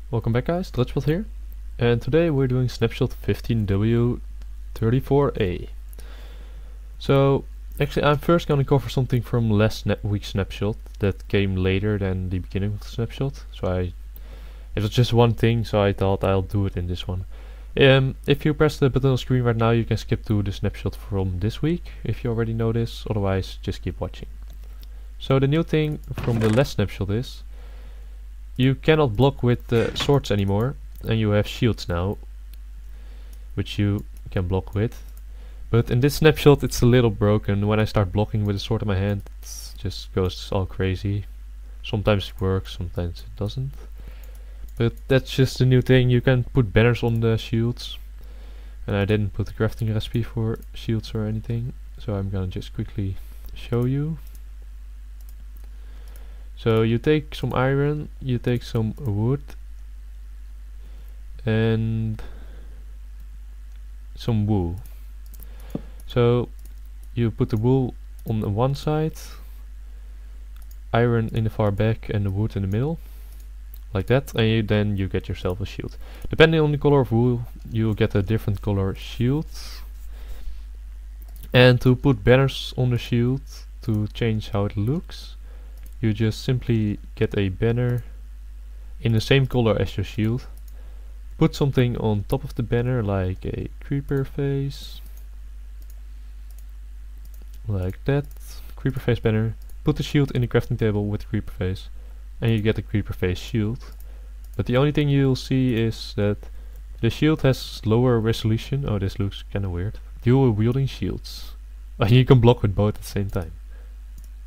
Welcome back guys, Snapshot here, and today we're doing Snapshot 15W34A. So actually I'm first gonna cover something from last week Snapshot that came later than the beginning of the Snapshot. It was just one thing, so I thought I'll do it in this one. If you press the button on the screen right now, you can skip to the Snapshot from this week if you already know this, otherwise just keep watching. So the new thing from the last Snapshot is you cannot block with swords anymore, and you have shields now, which you can block with. But in this snapshot it's a little broken. When I start blocking with a sword in my hand, it just goes all crazy. Sometimes it works, sometimes it doesn't. But that's just a new thing. You can put banners on the shields, and I didn't put the crafting recipe for shields or anything, so I'm gonna just quickly show you. So you take some iron, you take some wood, and some wool. So you put the wool on the one side, iron in the far back, and the wood in the middle, like that, and then you get yourself a shield. Depending on the color of wool, you'll get a different color shield. And to put banners on the shield to change how it looks, you just simply get a banner in the same color as your shield. Put something on top of the banner, like a creeper face, like that. Creeper face banner. Put the shield in the crafting table with the creeper face, and you get a creeper face shield. But the only thing you'll see is that the shield has lower resolution. Oh, this looks kinda weird. Dual wielding shields. You can block with both at the same time.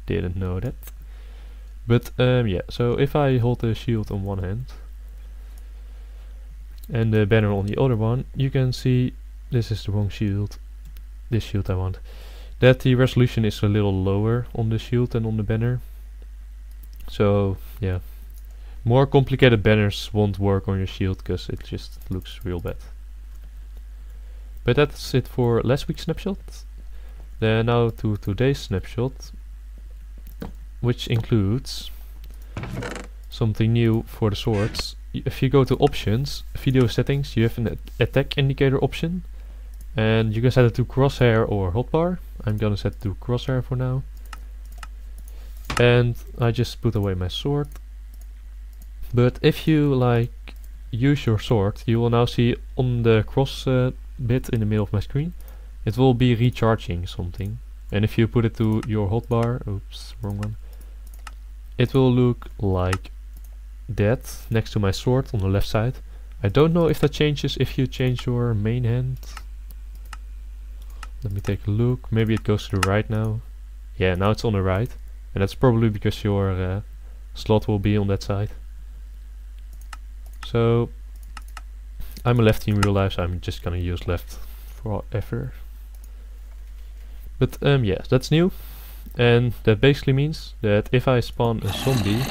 Didn't know that. But yeah, so if I hold the shield on one hand and the banner on the other one, you can see this is the wrong shield, this shield I want, that the resolution is a little lower on the shield than on the banner. So yeah, more complicated banners won't work on your shield because it just looks real bad. But that's it for last week's snapshot. Then now to today's snapshot, which includes something new for the swords. If you go to options, video settings, you have an attack indicator option, and you can set it to crosshair or hotbar. I'm gonna set it to crosshair for now. And I just put away my sword. But if you like use your sword, you will now see on the cross bit in the middle of my screen, it will be recharging something. And if you put it to your hotbar, oops, wrong one, it will look like that next to my sword on the left side. I don't know if that changes if you change your main hand. Let me take a look. Maybe it goes to the right now. Yeah, now it's on the right, and that's probably because your slot will be on that side. So I'm a lefty in real life, so I'm just gonna use left forever. But yeah, that's new. And that basically means that if I spawn a zombie,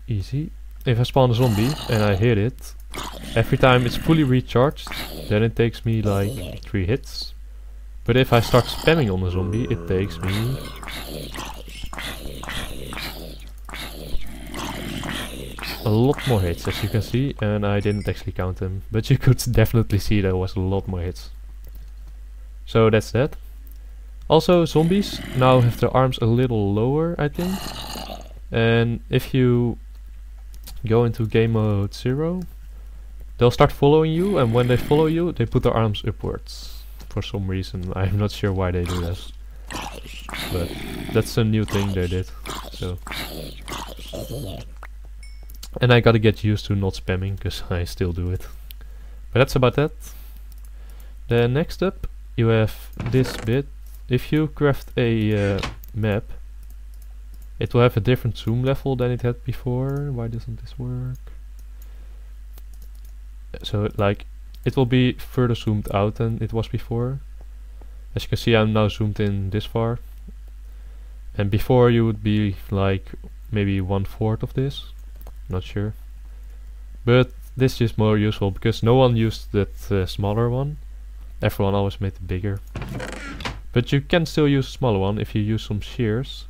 easy. If I spawn a zombie and I hit it, every time it's fully recharged, then it takes me like 3 hits. But if I start spamming on a zombie, it takes me a lot more hits, as you can see, and I didn't actually count them, but you could definitely see there was a lot more hits. So that's that. Also, zombies now have their arms a little lower, I think. And if you go into game mode 0, they'll start following you, and when they follow you, they put their arms upwards. For some reason, I'm not sure why they do that. But that's a new thing they did. So. And I gotta get used to not spamming, because I still do it. But that's about that. Then next up, you have this bit. If you craft a map, it will have a different zoom level than it had before. Why doesn't this work? So like, it will be further zoomed out than it was before. As you can see, I'm now zoomed in this far, and before you would be like maybe 1/4 of this. Not sure, but this is more useful because no one used that smaller one. Everyone always made it bigger. But you can still use a smaller one if you use some shears.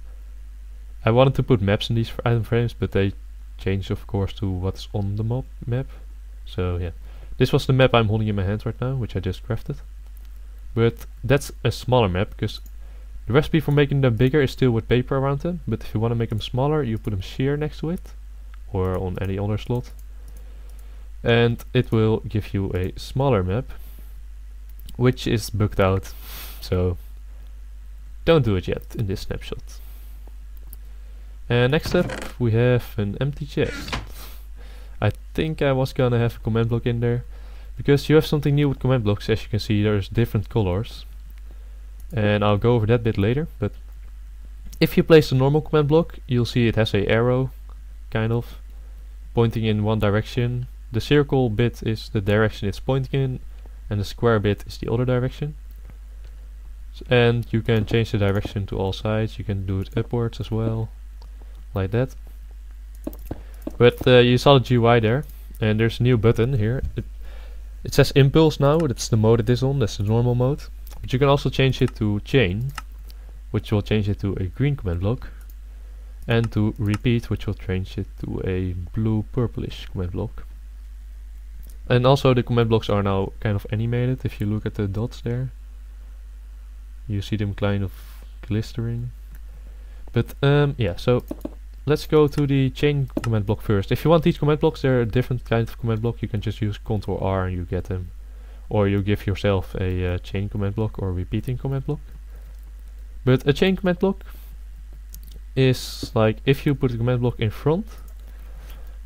I wanted to put maps in these item frames, but they changed of course to what's on the map. So yeah, this was the map I'm holding in my hand right now, which I just crafted. But that's a smaller map, because the recipe for making them bigger is still with paper around them, but if you want to make them smaller, you put them sheer next to it, or on any other slot, and it will give you a smaller map, which is bugged out, so don't do it yet in this snapshot. And next up we have an empty chest. I think I was gonna have a command block in there, because you have something new with command blocks. As you can see, there's different colors, and I'll go over that bit later. But if you place the normal command block, you'll see it has a arrow kind of pointing in one direction. The circle bit is the direction it's pointing in, and the square bit is the other direction. And you can change the direction to all sides. You can do it upwards as well, like that. But you saw the GUI there, and there's a new button here. It says impulse now. That's the mode it is on. That's the normal mode. But you can also change it to chain, which will change it to a green command block, and to repeat, which will change it to a blue purplish command block. And also the command blocks are now kind of animated. If you look at the dots there, you see them kind of glistering. But yeah, so let's go to the chain command block first. If you want these command blocks, they're a different kind of command block. You can just use Ctrl R and you get them, or you give yourself a chain command block or repeating command block. But a chain command block is like if you put a command block in front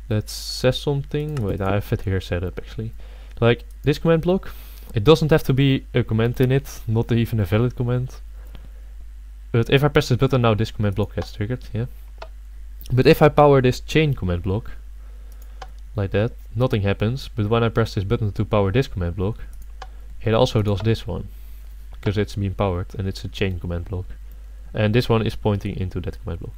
that says something. Wait, I have it here set up actually. Like this command block, it doesn't have to be a command in it, not even a valid command. But if I press this button now, this command block gets triggered, yeah. But if I power this chain command block, like that, nothing happens. But when I press this button to power this command block, it also does this one, because it's been powered and it's a chain command block. And this one is pointing into that command block.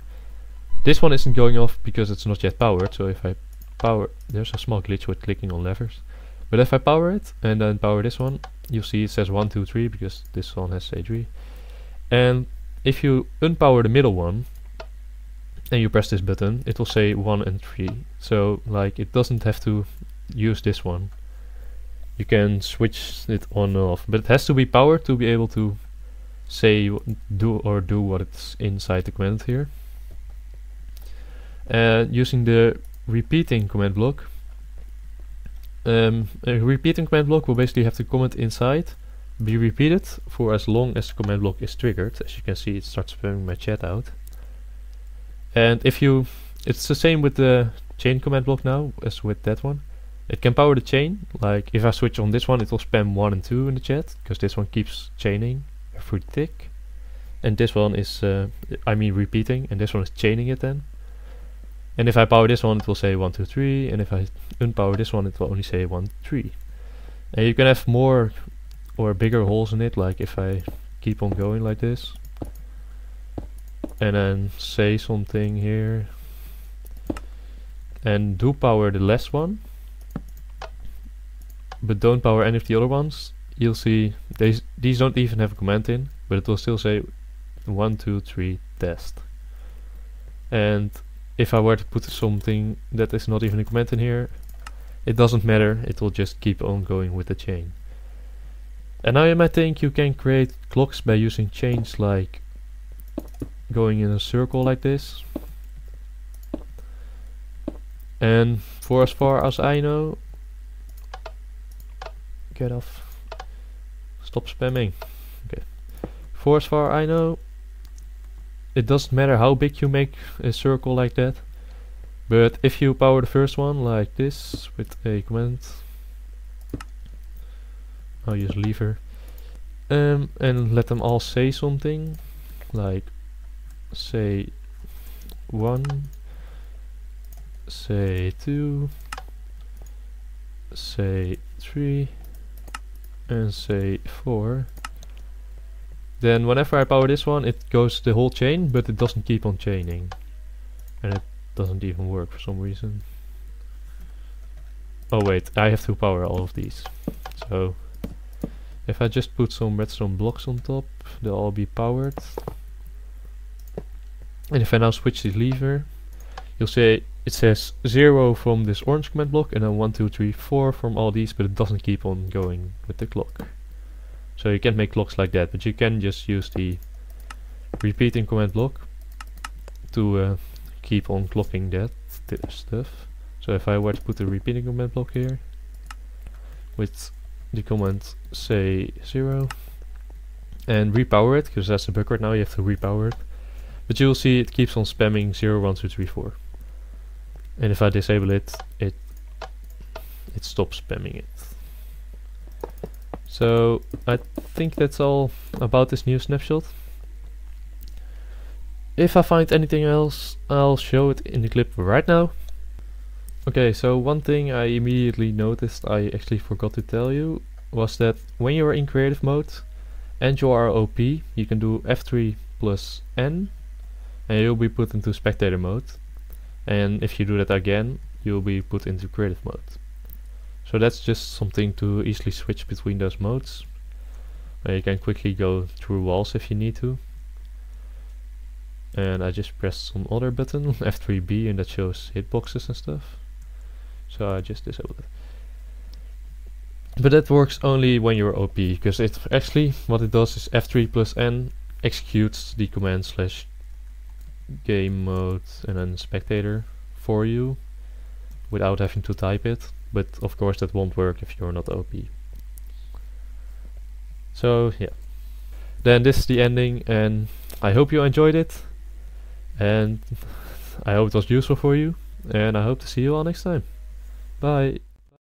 This one isn't going off because it's not yet powered, so if I power, there's a small glitch with clicking on levers. But if I power it and then power this one, you'll see it says 1, 2, 3 because this one has a 3. And if you unpower the middle one and you press this button, it will say 1 and 3. So like it doesn't have to use this one. You can switch it on and off, but it has to be powered to be able to say do what it's inside the command here. Using the repeating command block, a repeating command block will basically have the command inside be repeated for as long as the command block is triggered. As you can see, it starts spamming my chat out. And if you, it's the same with the chain command block now as with that one. It can power the chain, like if I switch on this one, it will spam 1 and 2 in the chat, because this one keeps chaining every tick. And this one is, repeating, and this one is chaining it then. And if I power this one, it will say 1, 2, 3, and if I unpower this one, it will only say 1, 3. And you can have more or bigger holes in it, like if I keep on going like this, and then say something here, and do power the last one, but don't power any of the other ones, you'll see these don't even have a command in, but it will still say 1, 2, 3 test. And if I were to put something that is not even a command in here, it doesn't matter, it will just keep on going with the chain. And now you might think you can create clocks by using chains, like going in a circle like this. And for as far as I know, get off, stop spamming. Okay. For as far I know, it doesn't matter how big you make a circle like that, but if you power the first one like this with a command, I'll use lever, and let them all say something, like say 1, say 2, say 3, and say 4. Then whenever I power this one, it goes the whole chain, but it doesn't keep on chaining, and it doesn't even work for some reason. Oh wait, I have to power all of these. So if I just put some redstone blocks on top, they'll all be powered. And if I now switch the lever, you'll see it says 0 from this orange command block, and then 1, 2, 3, 4 from all these, but it doesn't keep on going with the clock. So you can't make clocks like that, but you can just use the repeating command block to keep on clocking that stuff. So if I were to put a repeating command block here with the command say 0 and repower it, because that's a bug right now, you have to repower it. But you'll see it keeps on spamming 0, 1, 2, 3, 4. And if I disable it, it stops spamming it. So I think that's all about this new snapshot. If I find anything else, I'll show it in the clip right now. Okay, so one thing I immediately noticed I actually forgot to tell you was that when you are in creative mode and you are OP, you can do F3 plus N and you'll be put into spectator mode. And if you do that again, you'll be put into creative mode. So that's just something to easily switch between those modes. You can quickly go through walls if you need to. And I just pressed some other button, F3B, and that shows hitboxes and stuff. So I just disabled it. But that works only when you're OP, because it actually, what it does is F3 plus N executes the command slash game mode and then spectator for you without having to type it. But of course that won't work if you're not OP. So yeah, then this is the ending, and I hope you enjoyed it, and I hope it was useful for you, and I hope to see you all next time. Bye.